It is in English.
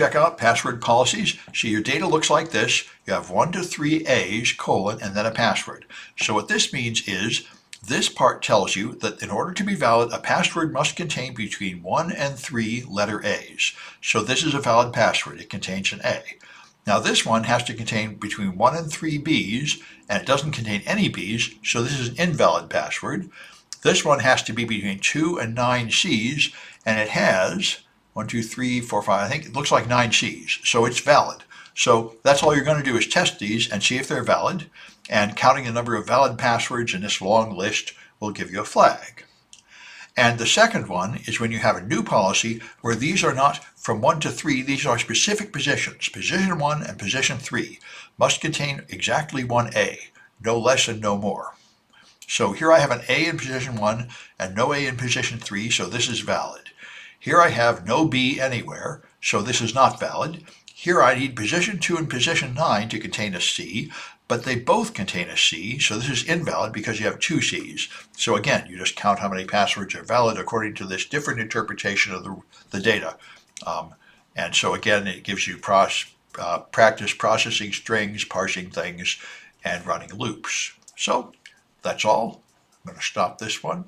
Check out password policies. See, your data looks like this. You have 1 to 3 A's, colon, and then a password. So what this means is this part tells you that in order to be valid, a password must contain between 1 and 3 letter A's. So this is a valid password. It contains an A. Now this one has to contain between 1 and 3 B's, and it doesn't contain any B's, so this is an invalid password. This one has to be between 2 and 9 C's, and it has 1, 2, 3, 4, 5, I think it looks like 9 C's, so it's valid. So that's all you're going to do is test these and see if they're valid, and counting the number of valid passwords in this long list will give you a flag. And the second one is when you have a new policy where these are not from 1 to 3, these are specific positions. Position 1 and position 3 must contain exactly 1 A, no less and no more. So here I have an A in position 1 and no A in position 3, so this is valid. Here I have no B anywhere, so this is not valid. Here I need position 2 and position 9 to contain a C, but they both contain a C, so this is invalid because you have 2 C's. So again, you just count how many passwords are valid according to this different interpretation of the data. And so again, it gives you practice processing strings, parsing things, and running loops. So that's all. I'm going to stop this one.